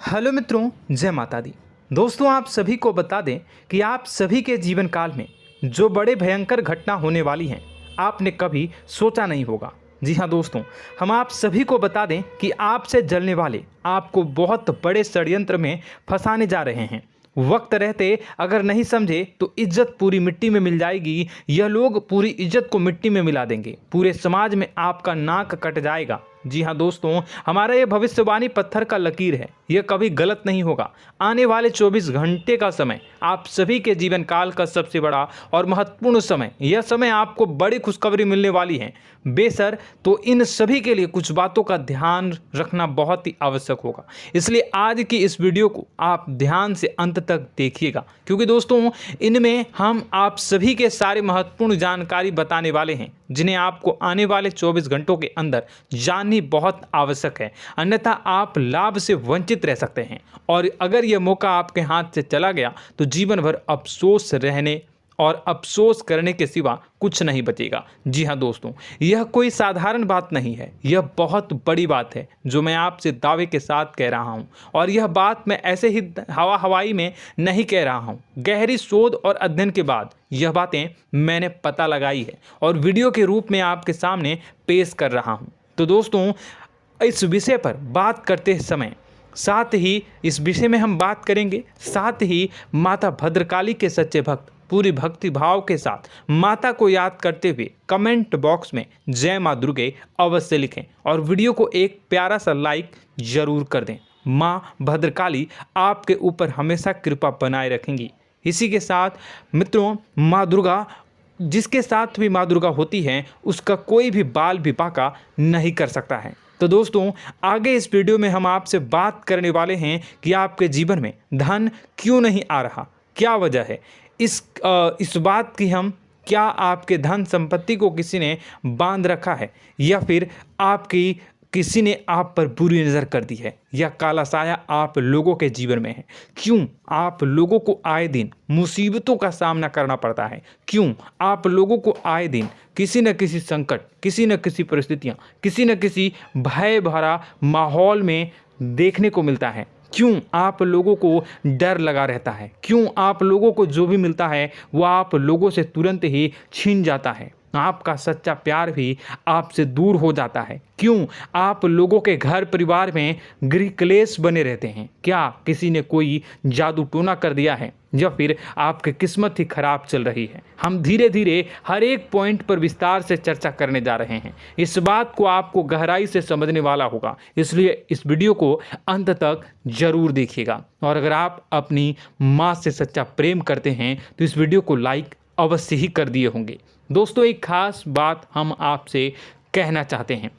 Hello मित्रों, जय माता दी। दोस्तों, आप सभी को बता दें कि आप सभी के जीवन काल में जो बड़े भयंकर घटना होने वाली हैं, आपने कभी सोचा नहीं होगा। जी हाँ दोस्तों, हम आप सभी को बता दें कि आपसे जलने वाले आपको बहुत बड़े षड्यंत्र में फंसाने जा रहे हैं। वक्त रहते अगर नहीं समझे तो इज्जत पूरी मिट्टी में मिल जाएगी। यह लोग पूरी इज्जत को मिट्टी में मिला देंगे। पूरे समाज में आपका नाक कट जाएगा। जी हाँ दोस्तों, हमारा ये भविष्यवाणी पत्थर का लकीर है, यह कभी गलत नहीं होगा। आने वाले 24 घंटे का समय आप सभी के जीवन काल का सबसे बड़ा और महत्वपूर्ण समय। यह समय आपको बड़ी खुशखबरी मिलने वाली है बेसर, तो इन सभी के लिए कुछ बातों का ध्यान रखना बहुत ही आवश्यक होगा। इसलिए आज की इस वीडियो को आप ध्यान से अंत तक देखिएगा, क्योंकि दोस्तों इनमें हम आप सभी के सारे महत्वपूर्ण जानकारी बताने वाले हैं, जिन्हें आपको आने वाले 24 घंटों के अंदर जाननी बहुत आवश्यक है। अन्यथा आप लाभ से वंचित रह सकते हैं, और अगर यह मौका आपके हाथ से चला गया तो जीवन भर अफसोस रहने और अफसोस करने के सिवा कुछ नहीं बचेगा। जी हाँ दोस्तों, यह कोई साधारण बात नहीं है, यह बहुत बड़ी बात है जो मैं आपसे दावे के साथ कह रहा हूँ। और यह बात मैं ऐसे ही हवाई में नहीं कह रहा हूँ। गहरी शोध और अध्ययन के बाद यह बातें मैंने पता लगाई है और वीडियो के रूप में आपके सामने पेश कर रहा हूँ। तो दोस्तों, इस विषय पर बात करते समय साथ ही इस विषय में हम बात करेंगे, साथ ही माता भद्रकाली के सच्चे भक्त पूरी भक्ति भाव के साथ माता को याद करते हुए कमेंट बॉक्स में जय माँ दुर्गे अवश्य लिखें और वीडियो को एक प्यारा सा लाइक जरूर कर दें। माँ भद्रकाली आपके ऊपर हमेशा कृपा बनाए रखेंगी। इसी के साथ मित्रों, माँ दुर्गा, जिसके साथ भी माँ दुर्गा होती हैं, उसका कोई भी बाल भी बांका नहीं कर सकता है। तो दोस्तों, आगे इस वीडियो में हम आपसे बात करने वाले हैं कि आपके जीवन में धन क्यों नहीं आ रहा, क्या वजह है इस बात की। हम क्या आपके धन संपत्ति को किसी ने बांध रखा है, या फिर आपकी किसी ने आप पर बुरी नज़र कर दी है, या काला साया आप लोगों के जीवन में है। क्यों आप लोगों को आए दिन मुसीबतों का सामना करना पड़ता है, क्यों आप लोगों को आए दिन किसी न किसी संकट, किसी न किसी परिस्थितियाँ, किसी न किसी भय भरा माहौल में देखने को मिलता है, क्यों आप लोगों को डर लगा रहता है, क्यों आप लोगों को जो भी मिलता है वो आप लोगों से तुरंत ही छीन जाता है, आपका सच्चा प्यार भी आपसे दूर हो जाता है, क्यों आप लोगों के घर परिवार में गृह क्लेश बने रहते हैं। क्या किसी ने कोई जादू टोना कर दिया है, या फिर आपकी किस्मत ही खराब चल रही है। हम धीरे धीरे हर एक पॉइंट पर विस्तार से चर्चा करने जा रहे हैं। इस बात को आपको गहराई से समझने वाला होगा, इसलिए इस वीडियो को अंत तक जरूर देखिएगा। और अगर आप अपनी माँ से सच्चा प्रेम करते हैं तो इस वीडियो को लाइक अवश्य ही कर दिए होंगे। दोस्तों, एक खास बात हम आपसे कहना चाहते हैं।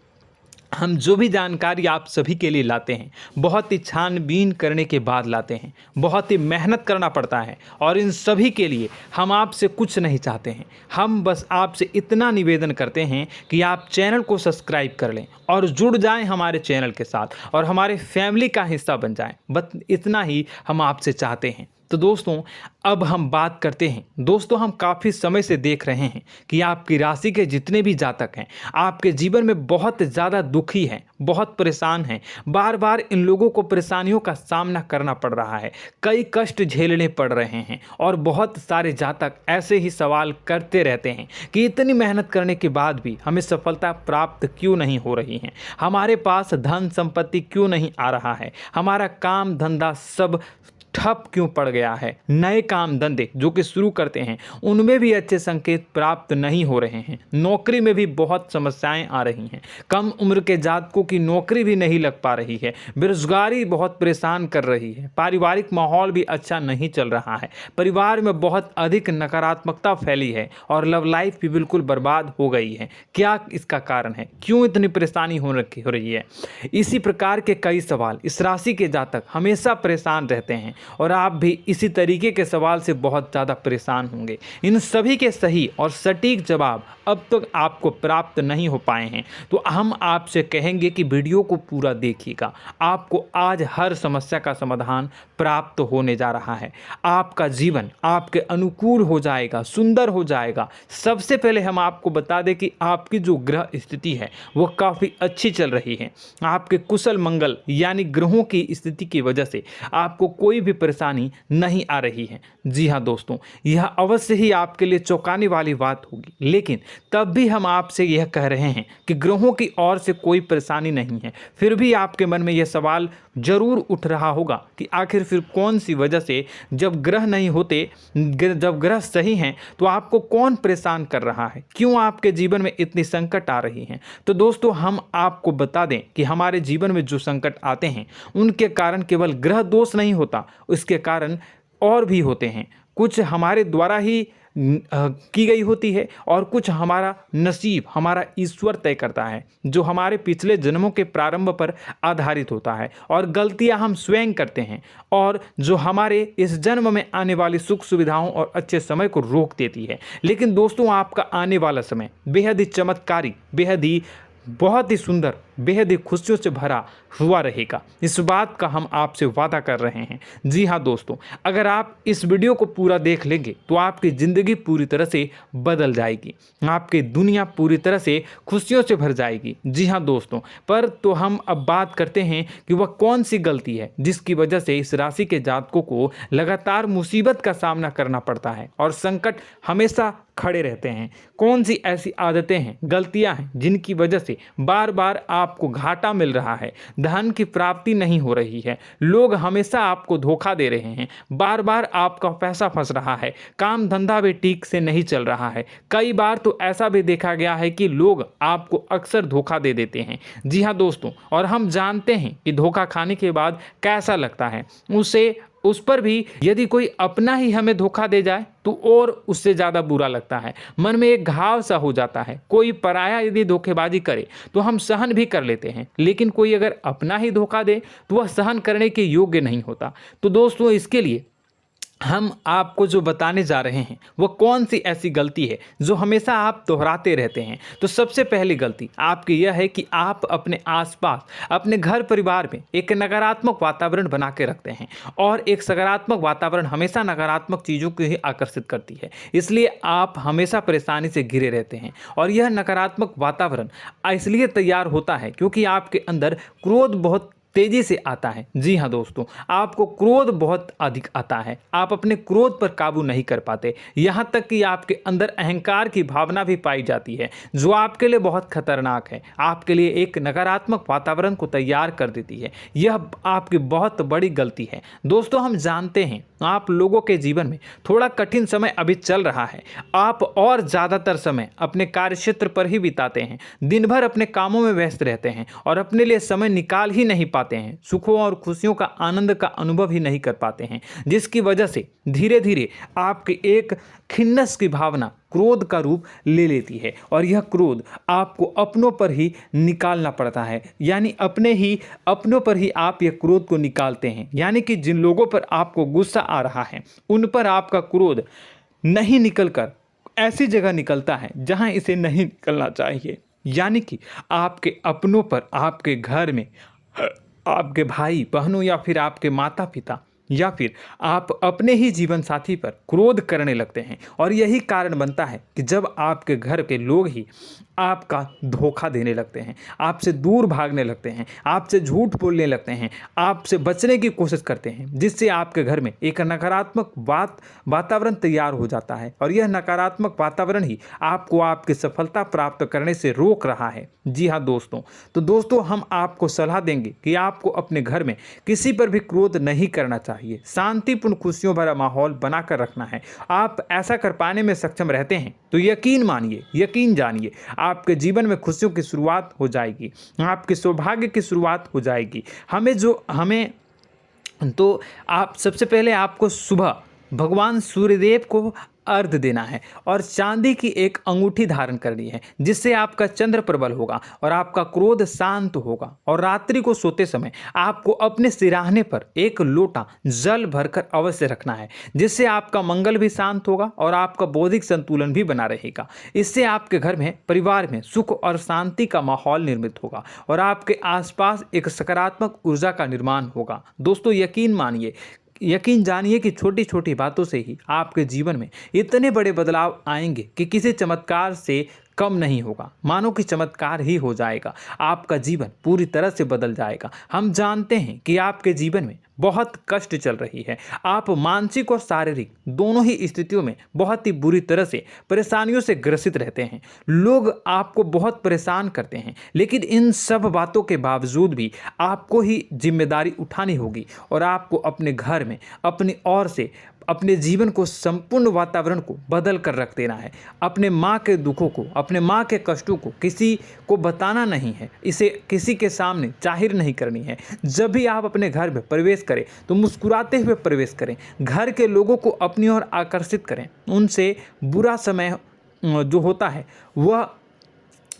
हम जो भी जानकारी आप सभी के लिए लाते हैं, बहुत ही छानबीन करने के बाद लाते हैं, बहुत ही मेहनत करना पड़ता है, और इन सभी के लिए हम आपसे कुछ नहीं चाहते हैं। हम बस आपसे इतना निवेदन करते हैं कि आप चैनल को सब्सक्राइब कर लें और जुड़ जाएं हमारे चैनल के साथ और हमारे फैमिली का हिस्सा बन जाएं। बस इतना ही हम आपसे चाहते हैं। तो दोस्तों, अब हम बात करते हैं। दोस्तों, हम काफ़ी समय से देख रहे हैं कि आपकी राशि के जितने भी जातक हैं, आपके जीवन में बहुत ज़्यादा दुखी हैं, बहुत परेशान हैं। बार बार इन लोगों को परेशानियों का सामना करना पड़ रहा है, कई कष्ट झेलने पड़ रहे हैं, और बहुत सारे जातक ऐसे ही सवाल करते रहते हैं कि इतनी मेहनत करने के बाद भी हमें सफलता प्राप्त क्यों नहीं हो रही है, हमारे पास धन संपत्ति क्यों नहीं आ रहा है, हमारा काम धंधा सब ठप क्यों पड़ गया है, नए काम धंधे जो कि शुरू करते हैं उनमें भी अच्छे संकेत प्राप्त नहीं हो रहे हैं, नौकरी में भी बहुत समस्याएं आ रही हैं, कम उम्र के जातकों की नौकरी भी नहीं लग पा रही है, बेरोजगारी बहुत परेशान कर रही है, पारिवारिक माहौल भी अच्छा नहीं चल रहा है, परिवार में बहुत अधिक नकारात्मकता फैली है, और लव लाइफ भी बिल्कुल बर्बाद हो गई है। क्या इसका कारण है, क्यों इतनी परेशानी हो रही है? इसी प्रकार के कई सवाल इस राशि के जातक हमेशा परेशान रहते हैं, और आप भी इसी तरीके के सवाल से बहुत ज़्यादा परेशान होंगे। इन सभी के सही और सटीक जवाब अब तक आपको प्राप्त नहीं हो पाए हैं, तो हम आपसे कहेंगे कि वीडियो को पूरा देखिएगा। आपको आज हर समस्या का समाधान प्राप्त होने जा रहा है। आपका जीवन आपके अनुकूल हो जाएगा, सुंदर हो जाएगा। सबसे पहले हम आपको बता दें कि आपकी जो ग्रह स्थिति है वो काफ़ी अच्छी चल रही है। आपके कुशल मंगल यानी ग्रहों की स्थिति की वजह से आपको कोई भी परेशानी नहीं आ रही है। जी हाँ दोस्तों, यह अवश्य ही आपके लिए चौंकाने वाली बात होगी, लेकिन तब भी हम आपसे यह कह रहे हैं कि ग्रहों की ओर से कोई परेशानी नहीं है। फिर भी आपके मन में यह सवाल जरूर उठ रहा होगा कि आखिर फिर कौन सी वजह से, जब ग्रह नहीं होते, जब ग्रह सही हैं, तो आपको कौन परेशान कर रहा है, क्यों आपके जीवन में इतनी संकट आ रही हैं। तो दोस्तों, हम आपको बता दें कि हमारे जीवन में जो संकट आते हैं उनके कारण केवल ग्रह दोष नहीं होता, उसके कारण और भी होते हैं। कुछ हमारे द्वारा ही की गई होती है और कुछ हमारा नसीब, हमारा ईश्वर तय करता है, जो हमारे पिछले जन्मों के प्रारंभ पर आधारित होता है। और गलतियां हम स्वयं करते हैं और जो हमारे इस जन्म में आने वाली सुख सुविधाओं और अच्छे समय को रोक देती है। लेकिन दोस्तों, आपका आने वाला समय बेहद ही चमत्कारी, बेहद ही बहुत ही सुंदर, बेहद ही खुशियों से भरा हुआ रहेगा। इस बात का हम आपसे वादा कर रहे हैं। जी हाँ दोस्तों, अगर आप इस वीडियो को पूरा देख लेंगे तो आपकी ज़िंदगी पूरी तरह से बदल जाएगी, आपकी दुनिया पूरी तरह से खुशियों से भर जाएगी। जी हाँ दोस्तों, पर तो हम अब बात करते हैं कि वह कौन सी गलती है जिसकी वजह से इस राशि के जातकों को लगातार मुसीबत का सामना करना पड़ता है और संकट हमेशा खड़े रहते हैं। कौन सी ऐसी आदतें हैं, गलतियां हैं जिनकी वजह से बार बार आपको घाटा मिल रहा है, धन की प्राप्ति नहीं हो रही है, लोग हमेशा आपको धोखा दे रहे हैं, बार बार आपका पैसा फंस रहा है, काम धंधा भी ठीक से नहीं चल रहा है। कई बार तो ऐसा भी देखा गया है कि लोग आपको अक्सर धोखा दे देते हैं। जी हाँ दोस्तों, और हम जानते हैं कि धोखा खाने के बाद कैसा लगता है। उस पर भी यदि कोई अपना ही हमें धोखा दे जाए तो और उससे ज़्यादा बुरा लगता है, मन में एक घाव सा हो जाता है। कोई पराया यदि धोखेबाजी करे तो हम सहन भी कर लेते हैं, लेकिन कोई अगर अपना ही धोखा दे तो वह सहन करने के योग्य नहीं होता। तो दोस्तों, इसके लिए हम आपको जो बताने जा रहे हैं वो कौन सी ऐसी गलती है जो हमेशा आप दोहराते रहते हैं। तो सबसे पहली गलती आपकी यह है कि आप अपने आसपास, अपने घर परिवार में एक नकारात्मक वातावरण बना के रखते हैं, और एक सकारात्मक वातावरण हमेशा नकारात्मक चीज़ों को ही आकर्षित करती है। इसलिए आप हमेशा परेशानी से घिरे रहते हैं, और यह नकारात्मक वातावरण इसलिए तैयार होता है क्योंकि आपके अंदर क्रोध बहुत तेजी से आता है। जी हाँ दोस्तों, आपको क्रोध बहुत अधिक आता है, आप अपने क्रोध पर काबू नहीं कर पाते, यहाँ तक कि आपके अंदर अहंकार की भावना भी पाई जाती है, जो आपके लिए बहुत खतरनाक है, आपके लिए एक नकारात्मक वातावरण को तैयार कर देती है। यह आपकी बहुत बड़ी गलती है। दोस्तों, हम जानते हैं आप लोगों के जीवन में थोड़ा कठिन समय अभी चल रहा है। आप और ज़्यादातर समय अपने कार्यक्षेत्र पर ही बिताते हैं, दिन भर अपने कामों में व्यस्त रहते हैं और अपने लिए समय निकाल ही नहीं पाते हैं, सुखों और खुशियों का आनंद का अनुभव ही नहीं कर पाते हैं, जिसकी वजह से धीरे धीरे आपकी एक खिन्नस की भावना क्रोध का रूप ले लेती है, और यह क्रोध आपको अपनों पर ही निकालना पड़ता है। यानी अपनों पर ही आप यह क्रोध को निकालते हैं। यानी कि जिन लोगों पर आपको गुस्सा आ रहा है उन पर आपका क्रोध नहीं निकलकर ऐसी जगह निकलता है जहां इसे नहीं निकलना चाहिए। यानी कि आपके अपनों पर, आपके घर में, आपके भाई बहनों या फिर आपके माता पिता या फिर आप अपने ही जीवन साथी पर क्रोध करने लगते हैं, और यही कारण बनता है कि जब आपके घर के लोग ही आपका धोखा देने लगते हैं, आपसे दूर भागने लगते हैं, आपसे झूठ बोलने लगते हैं, आपसे बचने की कोशिश करते हैं, जिससे आपके घर में एक नकारात्मक वातावरण तैयार हो जाता है, और यह नकारात्मक वातावरण ही आपको आपकी सफलता प्राप्त करने से रोक रहा है। जी हाँ दोस्तों, तो दोस्तों, हम आपको सलाह देंगे कि आपको अपने घर में किसी पर भी क्रोध नहीं करना चाहिए, शांतिपूर्ण खुशियों भरा माहौल बनाकर रखना है। आप ऐसा कर पाने में सक्षम रहते हैं तो यकीन मानिए, यकीन जानिए, आपके जीवन में खुशियों की शुरुआत हो जाएगी, आपके सौभाग्य की शुरुआत हो जाएगी। आप सबसे पहले आपको सुबह भगवान सूर्यदेव को अर्घ देना है और चांदी की एक अंगूठी धारण करनी है, जिससे आपका चंद्र प्रबल होगा और आपका क्रोध शांत होगा। और रात्रि को सोते समय आपको अपने सिरहाने पर एक लोटा जल भरकर अवश्य रखना है, जिससे आपका मंगल भी शांत होगा और आपका बौद्धिक संतुलन भी बना रहेगा। इससे आपके घर में, परिवार में सुख और शांति का माहौल निर्मित होगा और आपके आसपास एक सकारात्मक ऊर्जा का निर्माण होगा। दोस्तों यकीन जानिए कि छोटी छोटी बातों से ही आपके जीवन में इतने बड़े बदलाव आएंगे कि किसी चमत्कार से कम नहीं होगा, मानो कि चमत्कार ही हो जाएगा। आपका जीवन पूरी तरह से बदल जाएगा। हम जानते हैं कि आपके जीवन में बहुत कष्ट चल रही है। आप मानसिक और शारीरिक दोनों ही स्थितियों में बहुत ही बुरी तरह से परेशानियों से ग्रसित रहते हैं। लोग आपको बहुत परेशान करते हैं, लेकिन इन सब बातों के बावजूद भी आपको ही जिम्मेदारी उठानी होगी और आपको अपने घर में अपनी ओर से अपने जीवन को, संपूर्ण वातावरण को बदल कर रख देना है। अपने माँ के दुखों को, अपने माँ के कष्टों को किसी को बताना नहीं है, इसे किसी के सामने जाहिर नहीं करनी है। जब भी आप अपने घर में प्रवेश करें तो मुस्कुराते हुए प्रवेश करें। घर के लोगों को अपनी ओर आकर्षित करें। उनसे बुरा समय जो होता है वह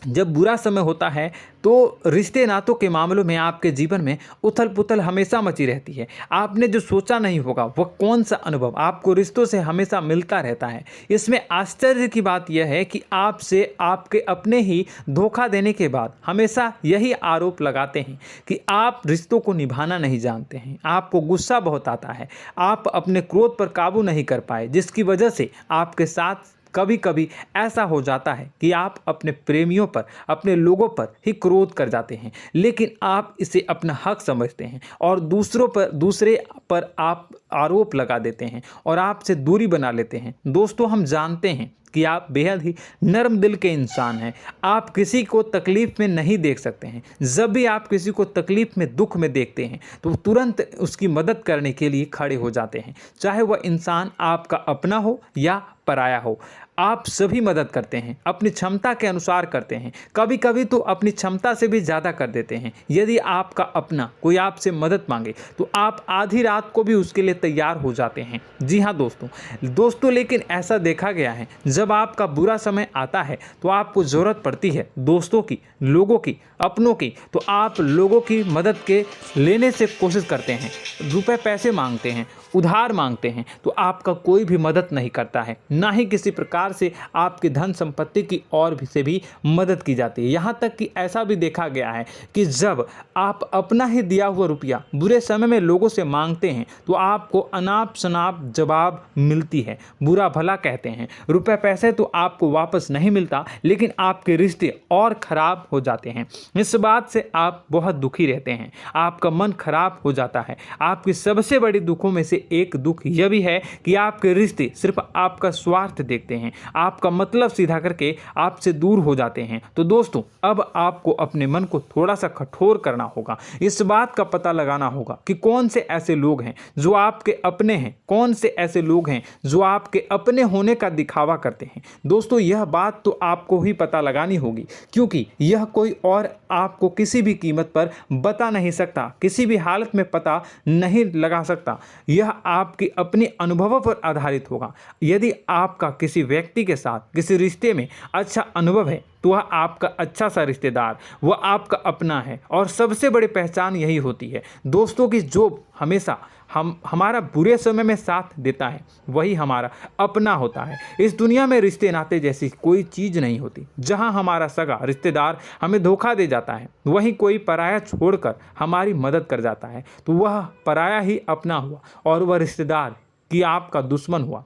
जब बुरा समय होता है तो रिश्ते नातों के मामलों में आपके जीवन में उथल पुथल हमेशा मची रहती है। आपने जो सोचा नहीं होगा वह कौन सा अनुभव आपको रिश्तों से हमेशा मिलता रहता है। इसमें आश्चर्य की बात यह है कि आपसे आपके अपने ही धोखा देने के बाद हमेशा यही आरोप लगाते हैं कि आप रिश्तों को निभाना नहीं जानते हैं। आपको गुस्सा बहुत आता है, आप अपने क्रोध पर काबू नहीं कर पाए, जिसकी वजह से आपके साथ कभी कभी ऐसा हो जाता है कि आप अपने प्रेमियों पर, अपने लोगों पर ही क्रोध कर जाते हैं, लेकिन आप इसे अपना हक समझते हैं और दूसरे पर आप आरोप लगा देते हैं और आपसे दूरी बना लेते हैं। दोस्तों, हम जानते हैं कि आप बेहद ही नर्म दिल के इंसान हैं। आप किसी को तकलीफ में नहीं देख सकते हैं। जब भी आप किसी को तकलीफ में, दुख में देखते हैं तो तुरंत उसकी मदद करने के लिए खड़े हो जाते हैं, चाहे वह इंसान आपका अपना हो या पराया हो। आप सभी मदद करते हैं, अपनी क्षमता के अनुसार करते हैं, कभी कभी तो अपनी क्षमता से भी ज़्यादा कर देते हैं। यदि आपका अपना कोई आपसे मदद मांगे तो आप आधी रात को भी उसके लिए तैयार हो जाते हैं। जी हाँ दोस्तों, लेकिन ऐसा देखा गया है, जब आपका बुरा समय आता है तो आपको ज़रूरत पड़ती है दोस्तों की, लोगों की, अपनों की, तो आप लोगों की मदद के लेने से कोशिश करते हैं, रुपए पैसे मांगते हैं, उधार मांगते हैं, तो आपका कोई भी मदद नहीं करता है, ना ही किसी प्रकार से आपकी धन संपत्ति की ओर से भी मदद की जाती है। यहाँ तक कि ऐसा भी देखा गया है कि जब आप अपना ही दिया हुआ रुपया बुरे समय में लोगों से मांगते हैं तो आपको अनाप शनाप जवाब मिलती है, बुरा भला कहते हैं। रुपए पैसे तो आपको वापस नहीं मिलता, लेकिन आपके रिश्ते और खराब हो जाते हैं। इस बात से आप बहुत दुखी रहते हैं, आपका मन खराब हो जाता है। आपकी सबसे बड़ी दुखों में से एक दुख यह भी है कि आपके रिश्ते सिर्फ आपका स्वार्थ देखते हैं, आपका मतलब सीधा करके आपसे दूर हो जाते हैं। तो दोस्तों, अब आपको अपने मन को थोड़ा सा कठोर करना होगा। इस बात का पता लगाना होगा कि कौन से ऐसे लोग हैं जो आपके अपने हैं, कौन से ऐसे लोग हैं जो आपके अपने होने का दिखावा करते हैं। दोस्तों, यह बात तो आपको ही पता लगानी होगी, क्योंकि यह कोई और आपको किसी भी कीमत पर बता नहीं सकता, किसी भी हालत में पता नहीं लगा सकता। यह आपके अपने अनुभवों पर आधारित होगा। यदि आपका किसी व्यक्ति के साथ किसी रिश्ते में अच्छा अनुभव है तो वह आपका अच्छा सा रिश्तेदार, वह आपका अपना है। और सबसे बड़ी पहचान यही होती है दोस्तों की, जो हमेशा हमारा बुरे समय में साथ देता है वही हमारा अपना होता है। इस दुनिया में रिश्ते नाते जैसी कोई चीज़ नहीं होती। जहां हमारा सगा रिश्तेदार हमें धोखा दे जाता है, वहीं कोई पराया छोड़कर हमारी मदद कर जाता है, तो वह पराया ही अपना हुआ और वह रिश्तेदार की आपका दुश्मन हुआ।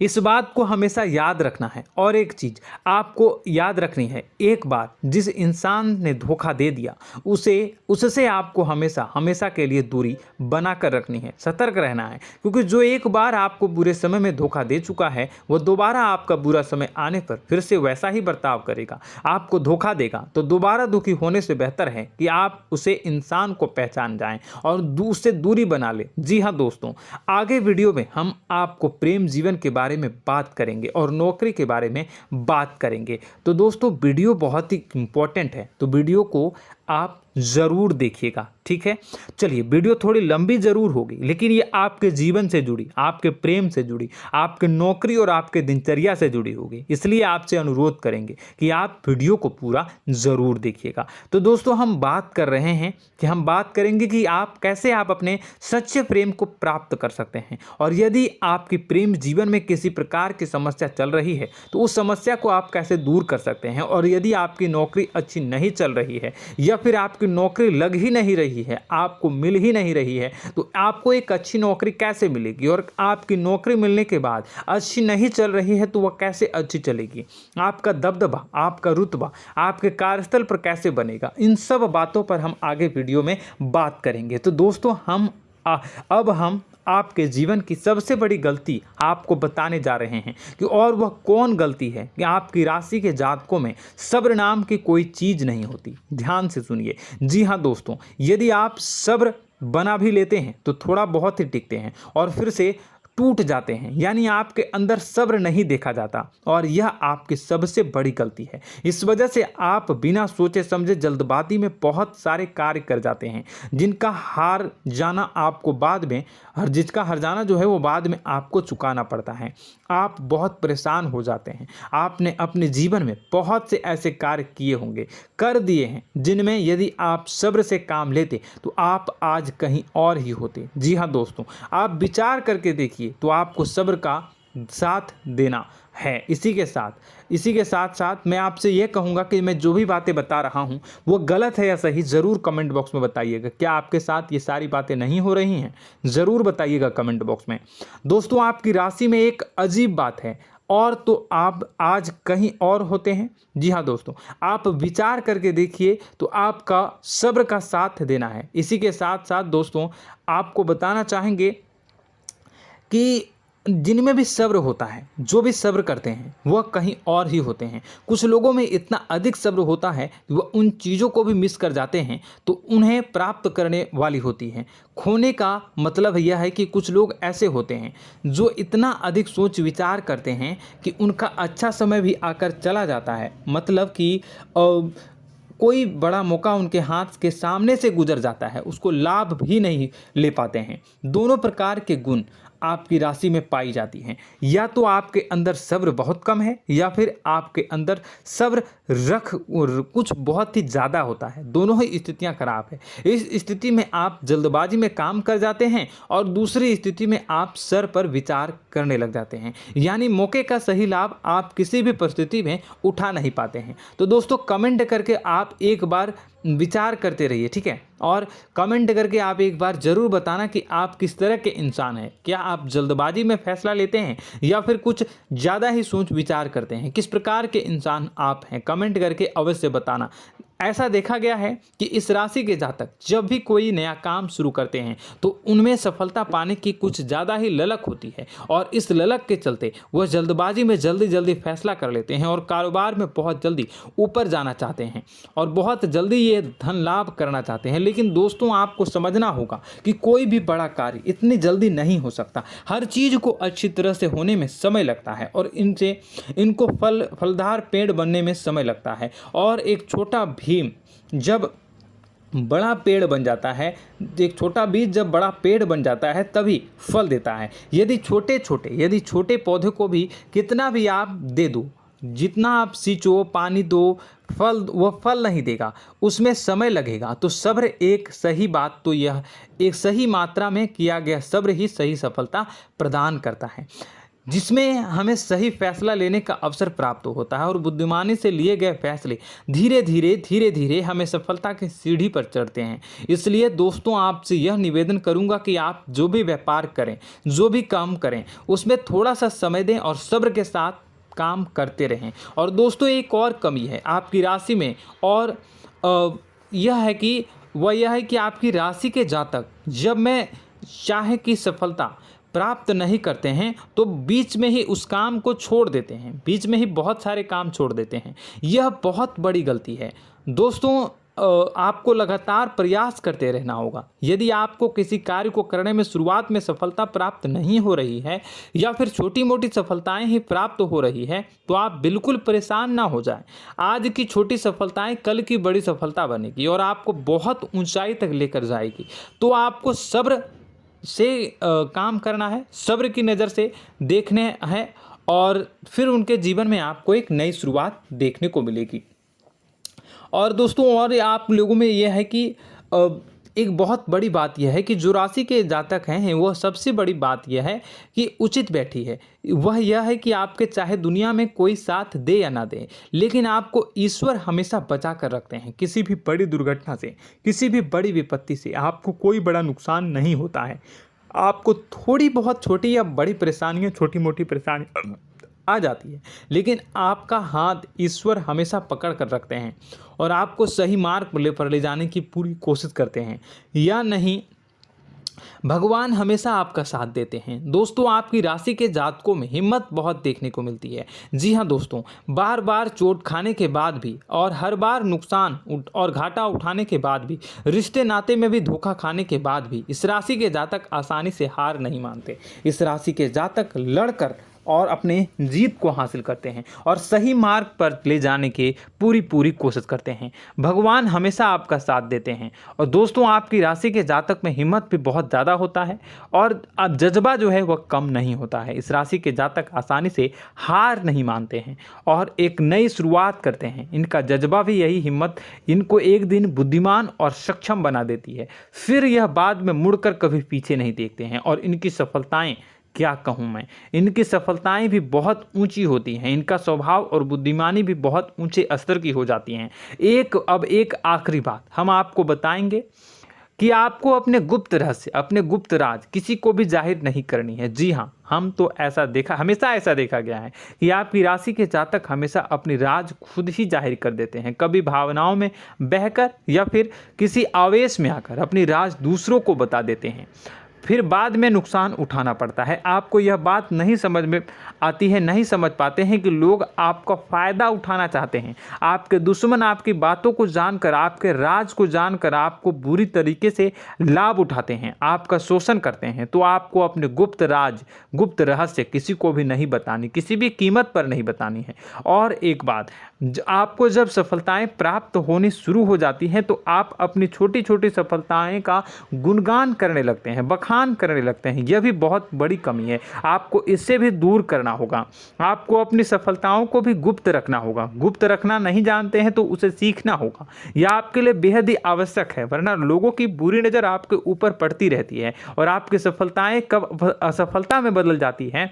इस बात को हमेशा याद रखना है। और एक चीज़ आपको याद रखनी है, एक बार जिस इंसान ने धोखा दे दिया उससे आपको हमेशा के लिए दूरी बना कर रखनी है, सतर्क रहना है। क्योंकि जो एक बार आपको बुरे समय में धोखा दे चुका है वह दोबारा आपका बुरा समय आने पर फिर से वैसा ही बर्ताव करेगा, आपको धोखा देगा। तो दोबारा दुखी होने से बेहतर है कि आप उसे इंसान को पहचान जाएं और उससे दूरी बना लें। जी हाँ दोस्तों, आगे वीडियो में हम आपको प्रेम जीवन के बारे में बात करेंगे और नौकरी के बारे में बात करेंगे। तो दोस्तों, वीडियो बहुत ही इंपॉर्टेंट है, तो वीडियो को आप ज़रूर देखिएगा, ठीक है। चलिए, वीडियो थोड़ी लंबी ज़रूर होगी, लेकिन ये आपके जीवन से जुड़ी, आपके प्रेम से जुड़ी, आपके नौकरी और आपके दिनचर्या से जुड़ी होगी, इसलिए आपसे अनुरोध करेंगे कि आप वीडियो को पूरा ज़रूर देखिएगा। तो दोस्तों, हम बात कर रहे हैं कि हम बात करेंगे कि आप कैसे आप अपने सच्चे प्रेम को प्राप्त कर सकते हैं, और यदि आपकी प्रेम जीवन में किसी प्रकार की समस्या चल रही है तो उस समस्या को आप कैसे दूर कर सकते हैं, और यदि आपकी नौकरी अच्छी नहीं चल रही है या फिर आपकी नौकरी लग ही नहीं रही है, आपको मिल ही नहीं रही है, तो आपको एक अच्छी नौकरी कैसे मिलेगी, और आपकी नौकरी मिलने के बाद अच्छी नहीं चल रही है तो वह कैसे अच्छी चलेगी, आपका दबदबा, आपका रुतबा आपके कार्यस्थल पर कैसे बनेगा, इन सब बातों पर हम आगे वीडियो में बात करेंगे। तो दोस्तों, अब हम आपके जीवन की सबसे बड़ी गलती आपको बताने जा रहे हैं कि और वह कौन गलती है कि आपकी राशि के जातकों में सब्र नाम की कोई चीज़ नहीं होती। ध्यान से सुनिए। जी हाँ दोस्तों, यदि आप सब्र बना भी लेते हैं तो थोड़ा बहुत ही टिकते हैं और फिर से टूट जाते हैं, यानी आपके अंदर सब्र नहीं देखा जाता, और यह आपकी सबसे बड़ी गलती है। इस वजह से आप बिना सोचे समझे जल्दबाजी में बहुत सारे कार्य कर जाते हैं, जिसका हार जाना जो है वो बाद में आपको चुकाना पड़ता है। आप बहुत परेशान हो जाते हैं। आपने अपने जीवन में बहुत से ऐसे कार्य किए होंगे, कर दिए हैं, जिनमें यदि आप सब्र से काम लेते तो आप आज कहीं और ही होते। जी हाँ दोस्तों, आप विचार करके देखिए तो आपको सब्र का साथ देना है। इसी के साथ साथ मैं आपसे यह कहूँगा कि मैं जो भी बातें बता रहा हूँ वो गलत है या सही, ज़रूर कमेंट बॉक्स में बताइएगा। क्या आपके साथ ये सारी बातें नहीं हो रही हैं? ज़रूर बताइएगा कमेंट बॉक्स में। दोस्तों, आपकी राशि में एक अजीब बात है, और तो आप आज कहीं और होते हैं। जी हाँ दोस्तों, आप विचार करके देखिए तो आपका सब्र का साथ देना है। इसी के साथ साथ दोस्तों, आपको बताना चाहेंगे कि जिनमें भी सब्र होता है, जो भी सब्र करते हैं वह कहीं और ही होते हैं। कुछ लोगों में इतना अधिक सब्र होता है कि वह उन चीज़ों को भी मिस कर जाते हैं तो उन्हें प्राप्त करने वाली होती हैं। खोने का मतलब यह है कि कुछ लोग ऐसे होते हैं जो इतना अधिक सोच विचार करते हैं कि उनका अच्छा समय भी आकर चला जाता है, मतलब कि कोई बड़ा मौका उनके हाथ के सामने से गुजर जाता है, उसको लाभ भी नहीं ले पाते हैं। दोनों प्रकार के गुण आपकी राशि में पाई जाती हैं। या तो आपके अंदर सब्र बहुत कम है या फिर आपके अंदर सब्र कुछ बहुत ही ज़्यादा होता है। दोनों ही स्थितियां खराब है। इस स्थिति में आप जल्दबाजी में काम कर जाते हैं और दूसरी स्थिति में आप सर पर विचार करने लग जाते हैं, यानी मौके का सही लाभ आप किसी भी परिस्थिति में उठा नहीं पाते हैं। तो दोस्तों, कमेंट करके आप एक बार विचार करते रहिए, ठीक है, और कमेंट करके आप एक बार ज़रूर बताना कि आप किस तरह के इंसान हैं। क्या आप जल्दबाजी में फैसला लेते हैं या फिर कुछ ज़्यादा ही सोच विचार करते हैं? किस प्रकार के इंसान आप हैं, कमेंट करके अवश्य बताना। ऐसा देखा गया है कि इस राशि के जातक जब भी कोई नया काम शुरू करते हैं तो उनमें सफलता पाने की कुछ ज़्यादा ही ललक होती है, और इस ललक के चलते वह जल्दबाजी में जल्दी फैसला कर लेते हैं और कारोबार में बहुत जल्दी ऊपर जाना चाहते हैं और बहुत जल्दी ये धन लाभ करना चाहते हैं। लेकिन दोस्तों, आपको समझना होगा कि कोई भी बड़ा कार्य इतनी जल्दी नहीं हो सकता। हर चीज़ को अच्छी तरह से होने में समय लगता है और इनको फलदार पेड़ बनने में समय लगता है। और एक छोटा भीम जब बड़ा पेड़ बन जाता है, एक छोटा बीज जब बड़ा पेड़ बन जाता है तभी फल देता है। यदि छोटे पौधे को भी कितना भी आप दे दो, जितना आप सींचो, पानी दो, वह फल नहीं देगा, उसमें समय लगेगा। तो सब्र एक सही मात्रा में किया गया सब्र ही सही सफलता प्रदान करता है, जिसमें हमें सही फैसला लेने का अवसर प्राप्त होता है और बुद्धिमानी से लिए गए फैसले धीरे धीरे हमें सफलता की सीढ़ी पर चढ़ते हैं। इसलिए दोस्तों, आपसे यह निवेदन करूंगा कि आप जो भी व्यापार करें, जो भी काम करें, उसमें थोड़ा सा समय दें और सब्र के साथ काम करते रहें। और दोस्तों, एक और कमी है आपकी राशि में, और यह है कि आपकी राशि के जातक जब में चाहे कि सफलता प्राप्त नहीं करते हैं तो बीच में ही उस काम को छोड़ देते हैं, बीच में ही बहुत सारे काम छोड़ देते हैं। यह बहुत बड़ी गलती है दोस्तों। आपको लगातार प्रयास करते रहना होगा। यदि आपको किसी कार्य को करने में शुरुआत में सफलता प्राप्त नहीं हो रही है या फिर छोटी मोटी सफलताएं ही प्राप्त हो रही है तो आप बिल्कुल परेशान ना हो जाएं। आज की छोटी सफलताएं कल की बड़ी सफलता बनेगी और आपको बहुत ऊंचाई तक लेकर जाएगी। तो आपको सब्र से काम करना है, सब्र की नज़र से देखने हैं और फिर उनके जीवन में आपको एक नई शुरुआत देखने को मिलेगी। और दोस्तों और आप लोगों में यह है कि एक बहुत बड़ी बात यह है कि जो राशि के जातक हैं वह सबसे बड़ी बात यह है कि उचित बैठी है। वह यह है कि आपके चाहे दुनिया में कोई साथ दे या ना दे, लेकिन आपको ईश्वर हमेशा बचा कर रखते हैं। किसी भी बड़ी दुर्घटना से, किसी भी बड़ी विपत्ति से आपको कोई बड़ा नुकसान नहीं होता है। आपको थोड़ी बहुत छोटी या बड़ी परेशानियाँ, छोटी मोटी परेशानी आ जाती है, लेकिन आपका हाथ ईश्वर हमेशा पकड़ कर रखते हैं और आपको सही मार्ग पर ले जाने की पूरी कोशिश करते हैं। या नहीं, भगवान हमेशा आपका साथ देते हैं। दोस्तों आपकी राशि के जातकों में हिम्मत बहुत देखने को मिलती है। जी हाँ दोस्तों, बार बार चोट खाने के बाद भी और हर बार नुकसान और घाटा उठाने के बाद भी, रिश्ते नाते में भी धोखा खाने के बाद भी इस राशि के जातक आसानी से हार नहीं मानते। इस राशि के जातक लड़कर और अपने जीत को हासिल करते हैं और सही मार्ग पर ले जाने की पूरी कोशिश करते हैं। भगवान हमेशा आपका साथ देते हैं। और दोस्तों आपकी राशि के जातक में हिम्मत भी बहुत ज़्यादा होता है और अब जज्बा जो है वह कम नहीं होता है। इस राशि के जातक आसानी से हार नहीं मानते हैं और एक नई शुरुआत करते हैं। इनका जज्बा भी, यही हिम्मत इनको एक दिन बुद्धिमान और सक्षम बना देती है। फिर यह बाद में मुड़कर कभी पीछे नहीं देखते हैं और इनकी सफलताएं, क्या कहूँ मैं, इनकी सफलताएं भी बहुत ऊंची होती हैं। इनका स्वभाव और बुद्धिमानी भी बहुत ऊंचे स्तर की हो जाती हैं। अब एक आखिरी बात हम आपको बताएंगे कि आपको अपने गुप्त रहस्य, अपने गुप्त राज किसी को भी जाहिर नहीं करनी है। जी हाँ, हम तो हमेशा ऐसा देखा गया है कि आपकी राशि के जातक हमेशा अपनी राज खुद ही जाहिर कर देते हैं। कभी भावनाओं में बहकर या फिर किसी आवेश में आकर अपनी राज दूसरों को बता देते हैं, फिर बाद में नुकसान उठाना पड़ता है। आपको यह बात नहीं समझ में आती है, नहीं समझ पाते हैं कि लोग आपका फ़ायदा उठाना चाहते हैं। आपके दुश्मन आपकी बातों को जानकर, आपके राज को जानकर आपको बुरी तरीके से लाभ उठाते हैं, आपका शोषण करते हैं। तो आपको अपने गुप्त राज, गुप्त रहस्य किसी को भी नहीं बतानी, किसी भी कीमत पर नहीं बतानी है। और एक बात, आपको जब सफलताएं प्राप्त होनी शुरू हो जाती हैं तो आप अपनी छोटी छोटी सफलताएं का गुणगान करने लगते हैं, बखान करने लगते हैं। यह भी बहुत बड़ी कमी है, आपको इससे भी दूर करना होगा। आपको अपनी सफलताओं को भी गुप्त रखना होगा। गुप्त रखना नहीं जानते हैं तो उसे सीखना होगा। यह आपके लिए बेहद ही आवश्यक है, वरना लोगों की बुरी नज़र आपके ऊपर पड़ती रहती है और आपकी सफलताएं कब असफलता में बदल जाती हैं,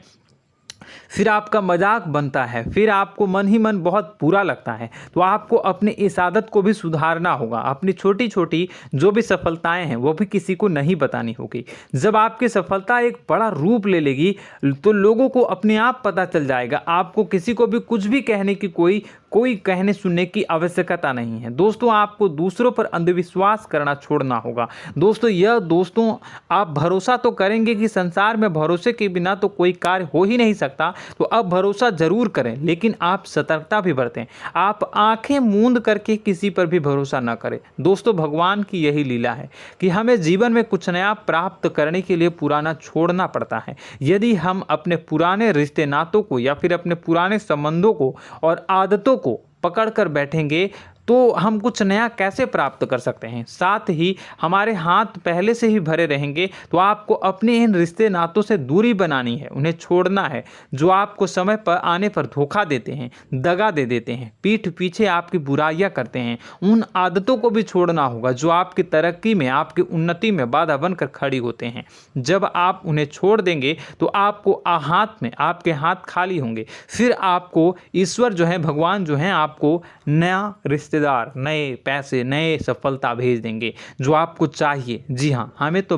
फिर आपका मजाक बनता है, फिर आपको मन ही मन बहुत बुरा लगता है। तो आपको अपनी इस आदत को भी सुधारना होगा। अपनी छोटी छोटी जो भी सफलताएं हैं वो भी किसी को नहीं बतानी होगी। जब आपकी सफलता एक बड़ा रूप ले लेगी तो लोगों को अपने आप पता चल जाएगा। आपको किसी को भी कुछ भी कहने की कोई कहने सुनने की आवश्यकता नहीं है। दोस्तों आपको दूसरों पर अंधविश्वास करना छोड़ना होगा। दोस्तों आप भरोसा तो करेंगे कि संसार में भरोसे के बिना तो कोई कार्य हो ही नहीं सकता, तो अब भरोसा जरूर करें, लेकिन आप सतर्कता भी बरतें। आप आंखें मूंद करके किसी पर भी भरोसा न करें। दोस्तों भगवान की यही लीला है कि हमें जीवन में कुछ नया प्राप्त करने के लिए पुराना छोड़ना पड़ता है। यदि हम अपने पुराने रिश्ते नातों को या फिर अपने पुराने संबंधों को और आदतों को पकड़ कर बैठेंगे तो हम कुछ नया कैसे प्राप्त कर सकते हैं। साथ ही हमारे हाथ पहले से ही भरे रहेंगे। तो आपको अपने इन रिश्ते नातों से दूरी बनानी है, उन्हें छोड़ना है जो आपको समय पर आने पर धोखा देते हैं, दगा दे देते हैं, पीठ पीछे आपकी बुराइयां करते हैं। उन आदतों को भी छोड़ना होगा जो आपकी तरक्की में, आपकी उन्नति में बाधा बनकर खड़ी होते हैं। जब आप उन्हें छोड़ देंगे तो आपको आपके हाथ खाली होंगे। फिर आपको ईश्वर जो है, भगवान जो है, आपको नया रिश्तेदार, नए पैसे, नए सफलता भेज देंगे जो आपको चाहिए। जी हाँ, हमेशा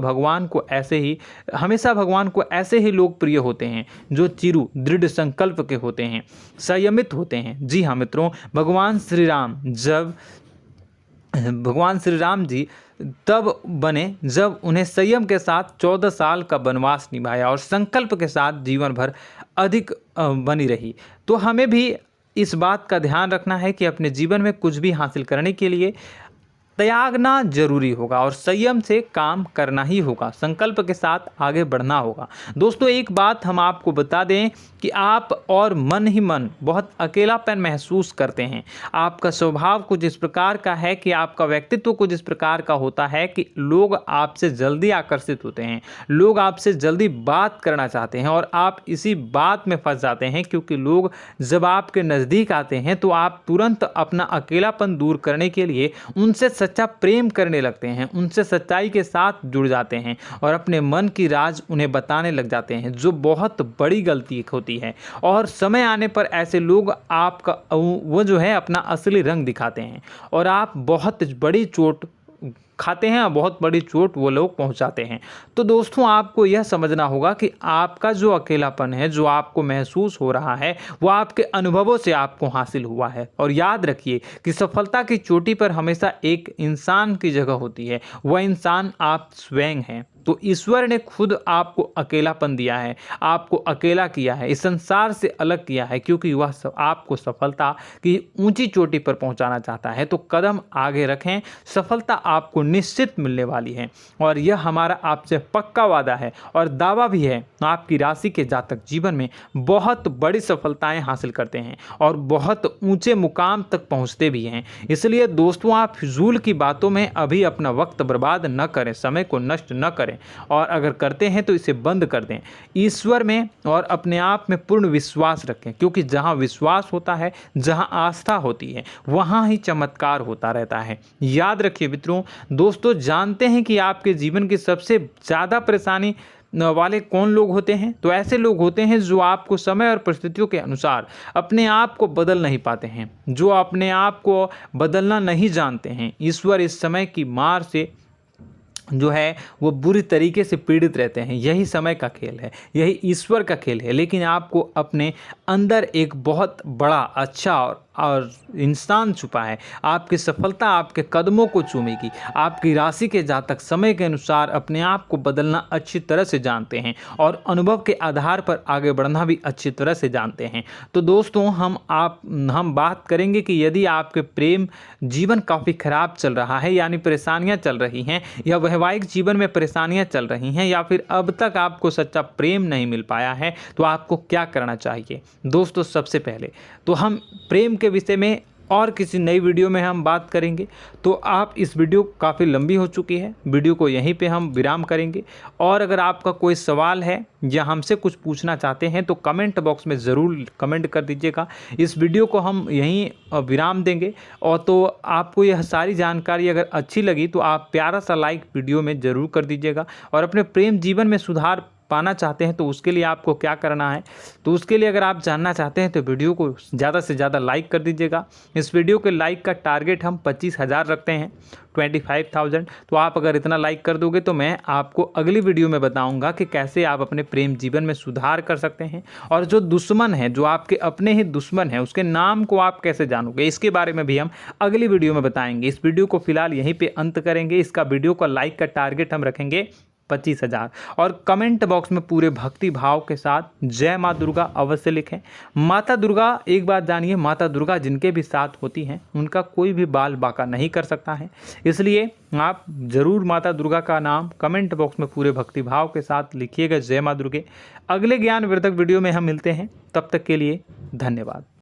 भगवान को ऐसे ही लोग प्रिय होते हैं जो चिरु दृढ़ संकल्प के होते हैं, संयमित होते हैं। जी हाँ मित्रों, भगवान श्री राम जी तब बने जब उन्हें संयम के साथ 14 साल का वनवास निभाया और संकल्प के साथ जीवन भर अधिक बनी रही। तो हमें भी इस बात का ध्यान रखना है कि अपने जीवन में कुछ भी हासिल करने के लिए त्यागना जरूरी होगा और संयम से काम करना ही होगा, संकल्प के साथ आगे बढ़ना होगा। दोस्तों एक बात हम आपको बता दें कि आप और मन ही मन बहुत अकेलापन महसूस करते हैं। आपका स्वभाव कुछ इस प्रकार का है कि आपका व्यक्तित्व कुछ इस प्रकार का होता है कि लोग आपसे जल्दी आकर्षित होते हैं, लोग आपसे जल्दी बात करना चाहते हैं और आप इसी बात में फंस जाते हैं, क्योंकि लोग जब आपके नज़दीक आते हैं तो आप तुरंत अपना अकेलापन दूर करने के लिए उनसे सच्चा प्रेम करने लगते हैं, उनसे सच्चाई के साथ जुड़ जाते हैं और अपने मन की राज उन्हें बताने लग जाते हैं, जो बहुत बड़ी गलती होती है। और समय आने पर ऐसे लोग आपका वो जो है अपना असली रंग दिखाते हैं और आप बहुत बड़ी चोट खाते हैं, बहुत बड़ी चोट वो लोग पहुंचाते हैं। तो दोस्तों आपको यह समझना होगा कि आपका जो अकेलापन है, जो आपको महसूस हो रहा है, वो आपके अनुभवों से आपको हासिल हुआ है। और याद रखिए कि सफलता की चोटी पर हमेशा एक इंसान की जगह होती है, वह इंसान आप स्वयं हैं। तो ईश्वर ने खुद आपको अकेलापन दिया है, आपको अकेला किया है, इस संसार से अलग किया है, क्योंकि वह आपको सफलता की ऊंची चोटी पर पहुंचाना चाहता है। तो कदम आगे रखें, सफलता आपको निश्चित मिलने वाली है और यह हमारा आपसे पक्का वादा है और दावा भी है। आपकी राशि के जातक जीवन में बहुत बड़ी सफलताएं हासिल करते हैं और बहुत ऊंचे मुकाम तक पहुंचते भी हैं। इसलिए दोस्तों आप फिजूल की बातों में अभी अपना वक्त बर्बाद न करें, समय को नष्ट न करें और अगर करते हैं तो इसे बंद कर दें। ईश्वर में और अपने आप में पूर्ण विश्वास रखें, क्योंकि जहां विश्वास होता है, जहां आस्था होती है, वहां ही चमत्कार होता रहता है। याद रखिए मित्रों, दोस्तों जानते हैं कि आपके जीवन की सबसे ज़्यादा परेशानी वाले कौन लोग होते हैं? तो ऐसे लोग होते हैं जो आपको समय और परिस्थितियों के अनुसार अपने आप को बदल नहीं पाते हैं, जो अपने आप को बदलना नहीं जानते हैं। ईश्वर इस समय की मार से जो है वो बुरी तरीके से पीड़ित रहते हैं। यही समय का खेल है, यही ईश्वर का खेल है। लेकिन आपको अपने अंदर एक बहुत बड़ा अच्छा और इंसान छुपा है। आपकी सफलता आपके कदमों को चूमेगी। आपकी राशि के जातक समय के अनुसार अपने आप को बदलना अच्छी तरह से जानते हैं और अनुभव के आधार पर आगे बढ़ना भी अच्छी तरह से जानते हैं। तो दोस्तों हम बात करेंगे कि यदि आपके प्रेम जीवन काफ़ी खराब चल रहा है, यानी परेशानियां चल रही हैं, या वैवाहिक जीवन में परेशानियां चल रही हैं, या फिर अब तक आपको सच्चा प्रेम नहीं मिल पाया है, तो आपको क्या करना चाहिए? दोस्तों सबसे पहले तो हम प्रेम के विषय में और किसी नई वीडियो में हम बात करेंगे। तो आप इस वीडियो काफ़ी लंबी हो चुकी है, वीडियो को यहीं पे हम विराम करेंगे। और अगर आपका कोई सवाल है या हमसे कुछ पूछना चाहते हैं तो कमेंट बॉक्स में ज़रूर कमेंट कर दीजिएगा। इस वीडियो को हम यहीं विराम देंगे। और तो आपको यह सारी जानकारी अगर अच्छी लगी तो आप प्यारा सा लाइक वीडियो में ज़रूर कर दीजिएगा। और अपने प्रेम जीवन में सुधार पाना चाहते हैं तो उसके लिए आपको क्या करना है, तो उसके लिए अगर आप जानना चाहते हैं तो वीडियो को ज़्यादा से ज़्यादा लाइक कर दीजिएगा। इस वीडियो के लाइक का टारगेट हम 25,000 रखते हैं, 25,000। तो आप अगर इतना लाइक कर दोगे तो मैं आपको अगली वीडियो में बताऊंगा कि कैसे आप अपने प्रेम जीवन में सुधार कर सकते हैं। और जो दुश्मन है, जो आपके अपने ही दुश्मन है, उसके नाम को आप कैसे जानोगे, इसके बारे में भी हम अगली वीडियो में बताएंगे। इस वीडियो को फिलहाल यहीं पर अंत करेंगे। इसका वीडियो का लाइक का टारगेट हम रखेंगे 25,000। और कमेंट बॉक्स में पूरे भक्ति भाव के साथ जय माँ दुर्गा अवश्य लिखें। माता दुर्गा, एक बात जानिए, माता दुर्गा जिनके भी साथ होती हैं उनका कोई भी बाल बांका नहीं कर सकता है। इसलिए आप ज़रूर माता दुर्गा का नाम कमेंट बॉक्स में पूरे भक्ति भाव के साथ लिखिएगा, जय माँ दुर्गे। अगले ज्ञानवर्धक वीडियो में हम मिलते हैं, तब तक के लिए धन्यवाद।